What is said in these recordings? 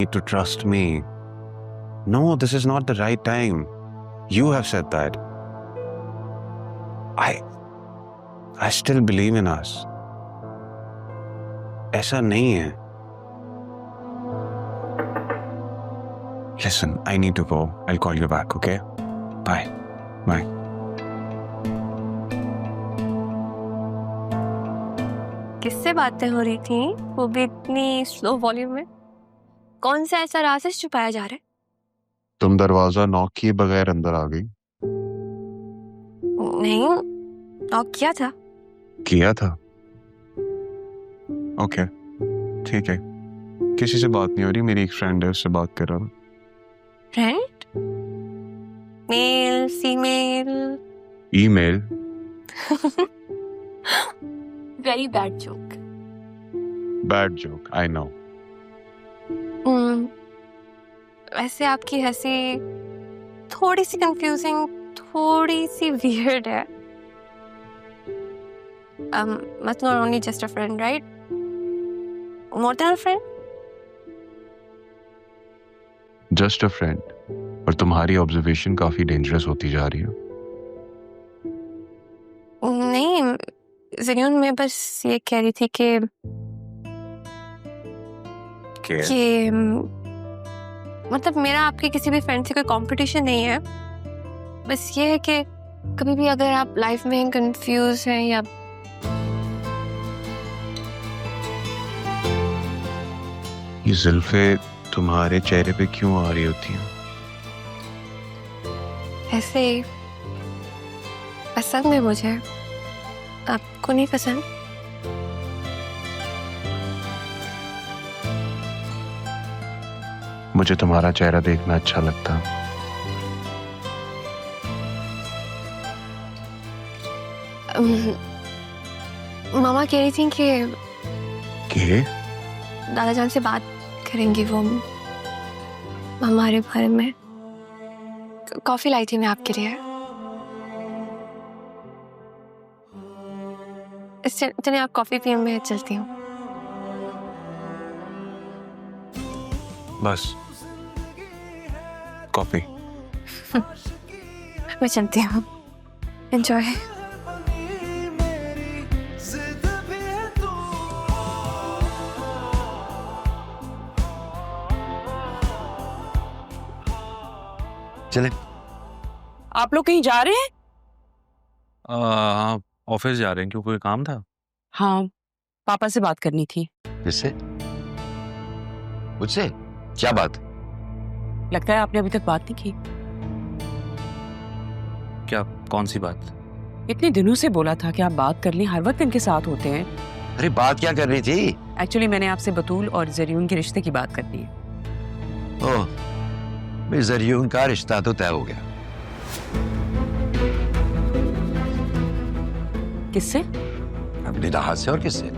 need to trust me. No, this is not the right time. You have said that. I still believe in us. ऐसा नहीं है. Listen, I need to go. I'll call you back, okay? Bye. Bye. किससे बातें हो रही थी वो भी इतनी स्लो वॉल्यूम में? कौन सा ऐसा राज है छुपाया जा रहा है? तुम दरवाजा नॉक किए बगैर अंदर आ गई. नहीं, नॉक किया था. किया था. ओके, ठीक है. किसी से बात नहीं हो रही. मेरी एक फ्रेंड है, उससे बात कर रहा हूँ. Friend? Male, female? Email. Very bad joke. Bad joke, I know. वैसे आपकी हंसी थोड़ी सी कंफ्यूजिंग, थोड़ी सी वियर्ड है. Must not only just a friend, right? More than a friend? Just a friend. पर तुम्हारी ऑब्जर्वेशन काफी डेंजरस होती जा रही है. नहीं, ज़रियून मैं बस ये कह रही थी कि मतलब मेरा आपके किसी भी फ्रेंड से कोई कंपटीशन नहीं है. बस ये है कि कभी भी अगर आप लाइफ में कंफ्यूज हैं या ये जुल्फे तुम्हारे चेहरे पे क्यों आ रही होती हैं? ऐसे ही पसंद है मुझे. आपको नहीं पसंद? मुझे तुम्हारा चेहरा देखना अच्छा लगता. मामा कह रही थी कि के? दादाजान से बात करेंगी वो हमारे बारे में. कॉफी लाई थी मैं आपके लिए. चलिए आप कॉफी पिए, मैं चलती हूँ. बस कॉफी. मैं चलती हूँ. एंजॉय. चले. आप लोग कहीं जा रहे हैं? हाँ, ऑफिस जा रहे हैं. क्यों, कोई काम था? हाँ, पापा से बात करनी थी. किससे? मुझसे? क्या बात? लगता है आपने अभी तक बात नहीं की. क्या, कौन सी बात? इतने दिनों से बोला था कि आप बात कर लें, हर वक्त इनके साथ होते हैं. अरे बात क्या करनी थी? एक्चुअली मैंने आपसे बतूल और ज़रियून के रिश्ते की बात करनी है. ओह, भाई ज़रियून का रिश्ता तो तय हो गया. किससे? अपनी राहत से. और किससे?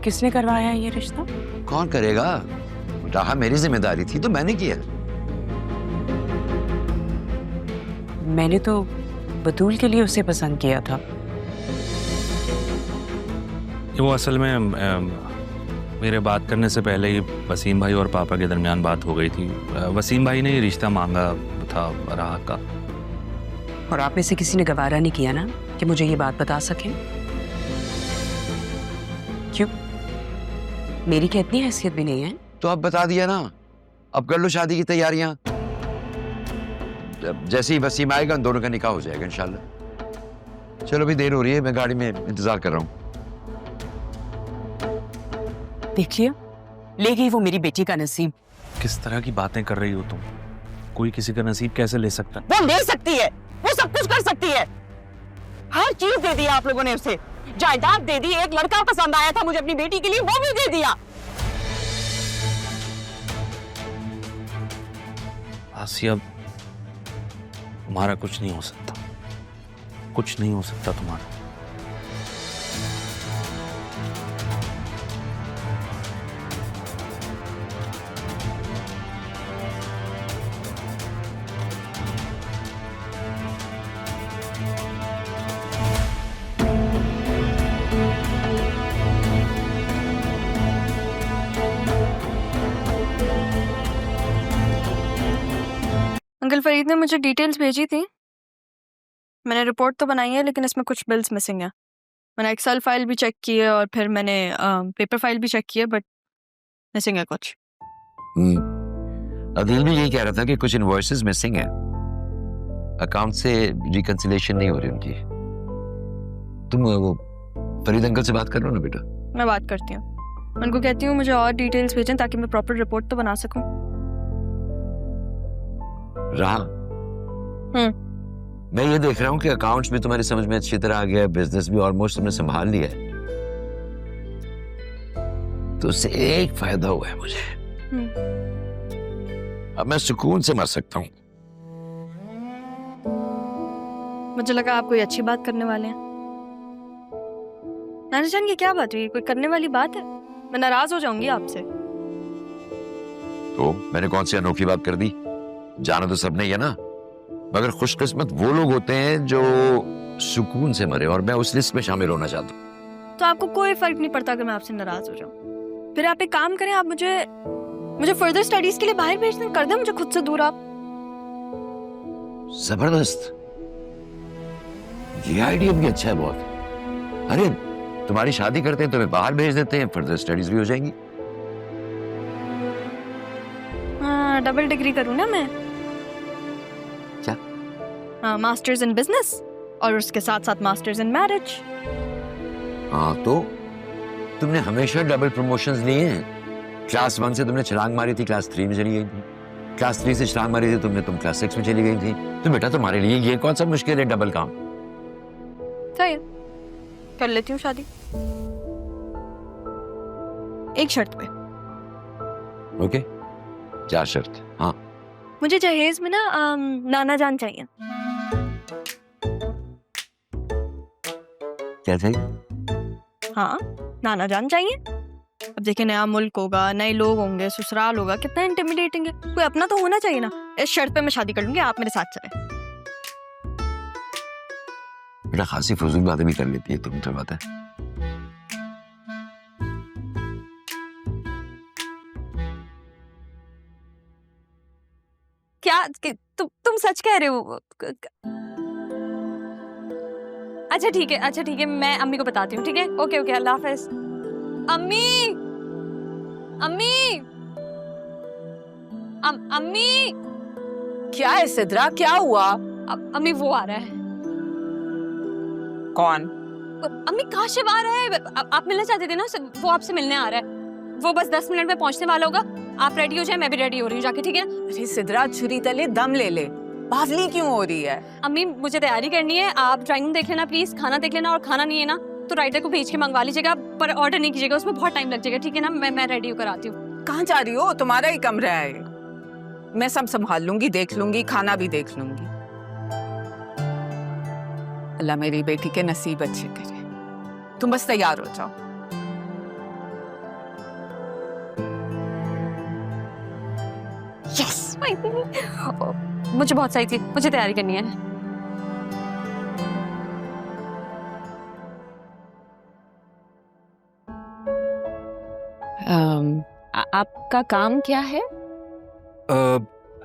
किसने करवाया है ये रिश्ता? कौन करेगा? राह मेरी जिम्मेदारी थी तो मैंने किया. मैंने तो बतूल के लिए उसे पसंद किया था. वो असल में मेरे बात करने से पहले ही वसीम भाई और पापा के दरमियान बात हो गई थी. वसीम भाई ने ये रिश्ता मांगा था राह का. और आप में से किसी ने गवारा नहीं किया ना कि मुझे ये बात बता सकें? क्यों, मेरी क्या इतनी हैसियत भी नहीं है? तो अब बता दिया ना. अब कर लो शादी की तैयारियां. जैसे ही वसीम आएगा उन दोनों का निकाह हो जाएगा इंशाल्लाह. चलो अभी देर हो रही है, मैं गाड़ी में इंतजार कर रहा हूँ. देख लिया, ले गई वो मेरी बेटी का नसीब. किस तरह की बातें कर रही हो तुम? कोई किसी का नसीब कैसे ले सकता? वो ले सकती है, वो सब कुछ कर सकती है. हर चीज दे दी आप लोगों ने उसे. जायदाद दे दी, एक लड़का पसंद आया था मुझे अपनी बेटी के लिए, वो भी दे दिया. आसिया, तुम्हारा कुछ नहीं हो सकता. कुछ नहीं हो सकता तुम्हारा. अंकल फरीद ने मुझे डिटेल्स भेजी थी, मैंने रिपोर्ट तो बनाई है लेकिन इसमें कुछ बिल्स मिसिंग है। मैंने एक्सेल फाइल भी चेक की है और फिर मैंने पेपर फाइल भी चेक की है, बट मिसिंग है कुछ। अदील भी यही कह रहा था कि कुछ इनवॉइसेस मिसिंग है, अकाउंट से रिकंसिलिएशन नहीं हो रही उनकी। तुम वो फरीद अंकल से बात कर लो ना बेटा। मैं बात करती हूँ, उनको कहती हूँ मुझे और डिटेल्स भेजें ताकि मैं प्रॉपर रिपोर्ट तो बना सकूं। रहा मैं ये देख रहा हूँ कि अकाउंट्स भी तुम्हारी समझ में अच्छी तरह आ गया है, बिजनेस भी ऑलमोस्ट तुमने संभाल लिया है, तो उससे एक फायदा हुआ है मुझे। अब मैं सुकून से मर सकता हूँ। मुझे लगा आप कोई अच्छी बात करने वाले हैं। नाना जान ये क्या बात हुई, कोई करने वाली बात है? मैं नाराज हो जाऊंगी आपसे। तो मैंने कौन सी अनोखी बात कर दी? जाना तो सबने ही है ना, मगर खुशकिस्मत वो लोग होते हैं जो सुकून से मरे, और मैं उस लिस्ट में शामिल होना चाहता हूँ। तो आपको कोई फर्क नहीं पड़ता अगर मैं आपसे नाराज हो जाऊं? फिर आप एक काम करें, आप मुझे फर्दर स्टडीज के लिए बाहर भेज दें, कर दें मुझे खुद से दूर आप। जबरदस्त, ये आइडिया भी अच्छा है बहुत। अरे तुम्हारी शादी करते हैं, तुम्हें बाहर भेज देते हैं, फर्दर स्टडीज भी हो जाएंगी। हाँ, डबल डिग्री करूँ ना मैं। क्या? हाँ, मास्टर्स इन बिजनेस और उसके साथ साथ मास्टर्स इन मैरिज। हाँ, तो तुमने हमेशा डबल प्रमोशंस लिए हैं। क्लास 1 से तुमने छलांग मारी थी, क्लास 3 में चली गई थी। क्लास 3 से छलांग मारी थी तुम क्लास 6 में चली गई थी। तो बेटा तुम्हारे लिए ये कौन सा मुश्किल है डबल काम? सही है, कर लेती हूँ शादी, एक शर्त पे। ओके, क्या शर्त? हाँ, मुझे जहेज में ना नाना जान चाहिए। क्या चाहिए? हाँ, नाना जान चाहिए। अब देखिए, नया मुल्क होगा, नए लोग होंगे, ससुराल होगा, कितना इंटिमिडेटिंग है। कोई अपना तो होना चाहिए ना। इस शर्त पे मैं शादी कर लूंगी, आप मेरे साथ चले। बेटा खासी फजूल बातें भी कर लेती है तुम, तो बात है। क्या तुम सच कह रहे हो? अच्छा ठीक है, मैं अम्मी को बताती हूँ। ठीक है, ओके ओके, अल्लाह हाफिज। अम्मी अम्मी अम्मी। क्या है सिद्रा, क्या हुआ? अम्मी वो आ रहा है। कौन? अम्मी काशिफ आ रहा है। आप मिलना चाहते थे ना उससे, वो आपसे मिलने आ रहा है। वो बस 10 मिनट में पहुंचने वाला होगा। आप रेडी हो जाए, मैं भी रेडी हो रही हूँ जाके, ठीक है? अरे सिद्रा, छुरी तले दम ले ले, बावली क्यों हो रही है? अम्मी मुझे तैयारी करनी है, आप ड्राइंग रूम देख लेना प्लीज, खाना देख लेना, और खाना नहीं है ना तो राइटर को भेज के मंगवा लीजिएगा, पर ऑर्डर नहीं कीजिएगा, उसमें बहुत टाइम लग जाएगा, ठीक है ना? मैं रेडी होकर आती हूँ। कहाँ जा रही हो? तुम्हारा ही कमरा है, मैं सब संभाल लूंगी, देख लूंगी, खाना भी देख लूंगी। अल्लाह मेरी बेटी के नसीब अच्छे करे। तुम बस तैयार हो जाओ। यस, मुझे बहुत सही थी, मुझे तैयारी करनी है। आपका काम क्या है?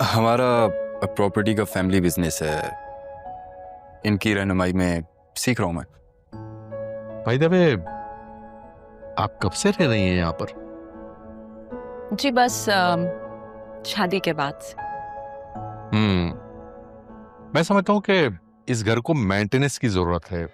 हमारा प्रॉपर्टी का फैमिली बिजनेस है, इनकी रहनुमाई में सीख रहा हूँ मैं। भाई दबे, आप कब से रह रही हैं यहाँ पर? जी बस शादी के बाद से। मैं समझता हूँ कि इस घर को मेंटेनेंस की जरूरत है।